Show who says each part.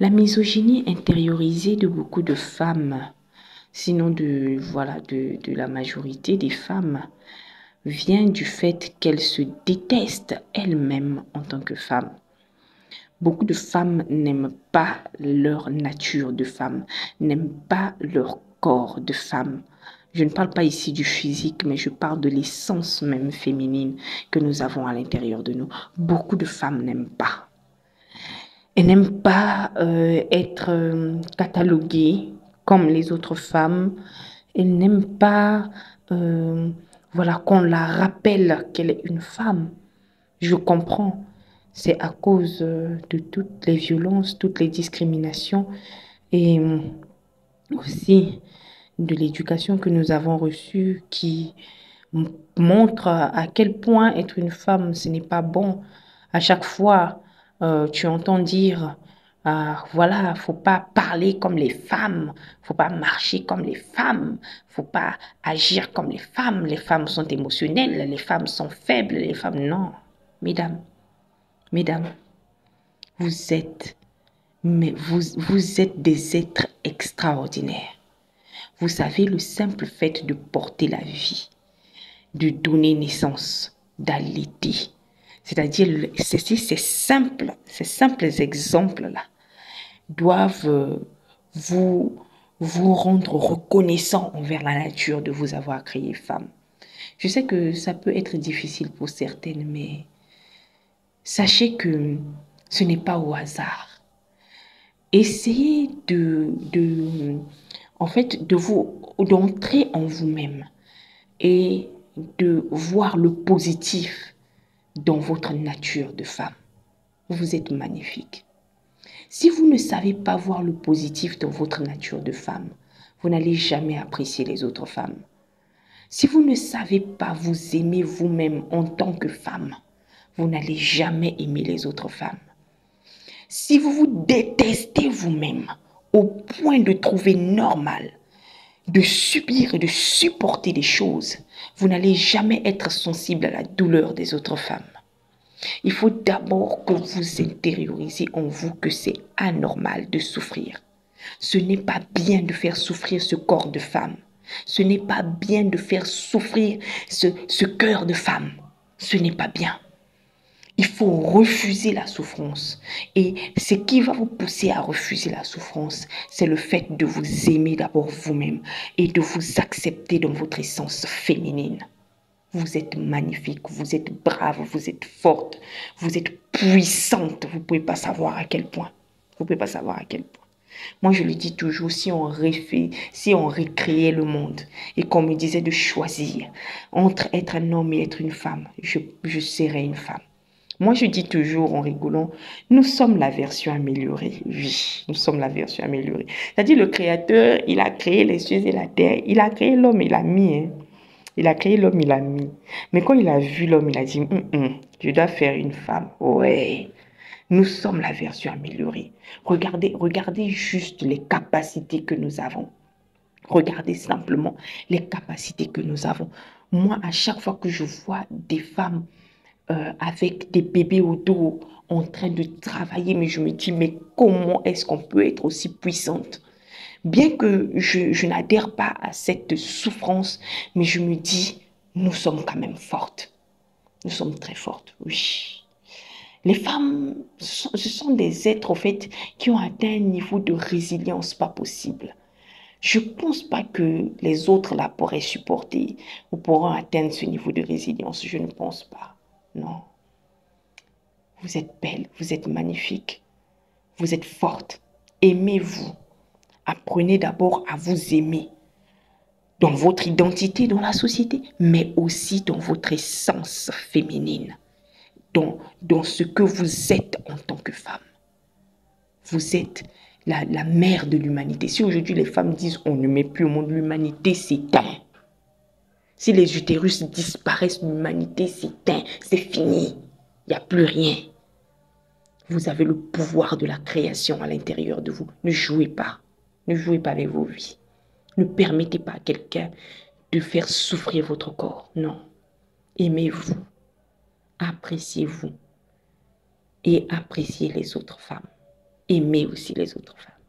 Speaker 1: La misogynie intériorisée de beaucoup de femmes, sinon de la majorité des femmes, vient du fait qu'elles se détestent elles-mêmes en tant que femmes. Beaucoup de femmes n'aiment pas leur nature de femme, n'aiment pas leur corps de femme. Je ne parle pas ici du physique, mais je parle de l'essence même féminine que nous avons à l'intérieur de nous. Beaucoup de femmes n'aiment pas. Elles n'aiment pas être cataloguées comme les autres femmes. Elles n'aiment pas qu'on la rappelle qu'elle est une femme. Je comprends. C'est à cause de toutes les violences, toutes les discriminations et aussi de l'éducation que nous avons reçue qui montre à quel point être une femme, ce n'est pas bon. À chaque fois, tu entends dire, voilà, faut pas parler comme les femmes, faut pas marcher comme les femmes, faut pas agir comme les femmes sont émotionnelles, les femmes sont faibles, les femmes, non. Mesdames, mesdames, vous êtes, vous êtes des êtres extraordinaires. Vous savez, le simple fait de porter la vie, de donner naissance, d'allaiter. C'est-à-dire, ces simples exemples-là doivent vous rendre reconnaissant envers la nature de vous avoir créé femme. Je sais que ça peut être difficile pour certaines, mais sachez que ce n'est pas au hasard. Essayez d'entrer en vous-même et de voir le positif dans votre nature de femme. Vous êtes magnifique. Si vous ne savez pas voir le positif dans votre nature de femme, vous n'allez jamais apprécier les autres femmes. Si vous ne savez pas vous aimer vous-même en tant que femme, vous n'allez jamais aimer les autres femmes. Si vous vous détestez vous-même au point de trouver normal de subir et de supporter des choses, vous n'allez jamais être sensible à la douleur des autres femmes. Il faut d'abord que vous intériorisiez en vous que c'est anormal de souffrir. Ce n'est pas bien de faire souffrir ce corps de femme. Ce n'est pas bien de faire souffrir ce cœur de femme. Ce n'est pas bien. Il faut refuser la souffrance. Et ce qui va vous pousser à refuser la souffrance, c'est le fait de vous aimer d'abord vous-même et de vous accepter dans votre essence féminine. Vous êtes magnifique, vous êtes brave, vous êtes forte, vous êtes puissante. Vous ne pouvez pas savoir à quel point. Vous ne pouvez pas savoir à quel point. Moi, je le dis toujours, si on recréait le monde et qu'on me disait de choisir entre être un homme et être une femme, je serais une femme. Moi, je dis toujours en rigolant, nous sommes la version améliorée. Oui, nous sommes la version améliorée. C'est-à-dire, le Créateur, il a créé les cieux et la terre. Il a créé l'homme, il l'a mis. Hein. Il a créé l'homme, il l'a mis. Mais quand il a vu l'homme, il a dit, je dois faire une femme. Ouais, nous sommes la version améliorée. Regardez juste les capacités que nous avons. Regardez simplement les capacités que nous avons. Moi, à chaque fois que je vois des femmes avec des bébés au dos en train de travailler, mais je me dis, mais comment est-ce qu'on peut être aussi puissante? Bien que je n'adhère pas à cette souffrance, mais je me dis, nous sommes quand même fortes. Nous sommes très fortes, oui. Les femmes, ce sont des êtres, en fait, qui ont atteint un niveau de résilience pas possible. Je ne pense pas que les autres la pourraient supporter ou pourront atteindre ce niveau de résilience. Je ne pense pas. Non. Vous êtes belle, vous êtes magnifique, vous êtes forte. Aimez-vous. Apprenez d'abord à vous aimer dans votre identité dans la société, mais aussi dans votre essence féminine, dans ce que vous êtes en tant que femme. Vous êtes la mère de l'humanité. Si aujourd'hui les femmes disent on ne met plus au monde, l'humanité s'éteint. Si les utérus disparaissent, l'humanité s'éteint. C'est fini. Il n'y a plus rien. Vous avez le pouvoir de la création à l'intérieur de vous. Ne jouez pas. Ne jouez pas avec vos vies. Ne permettez pas à quelqu'un de faire souffrir votre corps. Non. Aimez-vous. Appréciez-vous. Et appréciez les autres femmes. aimer aussi les autres femmes.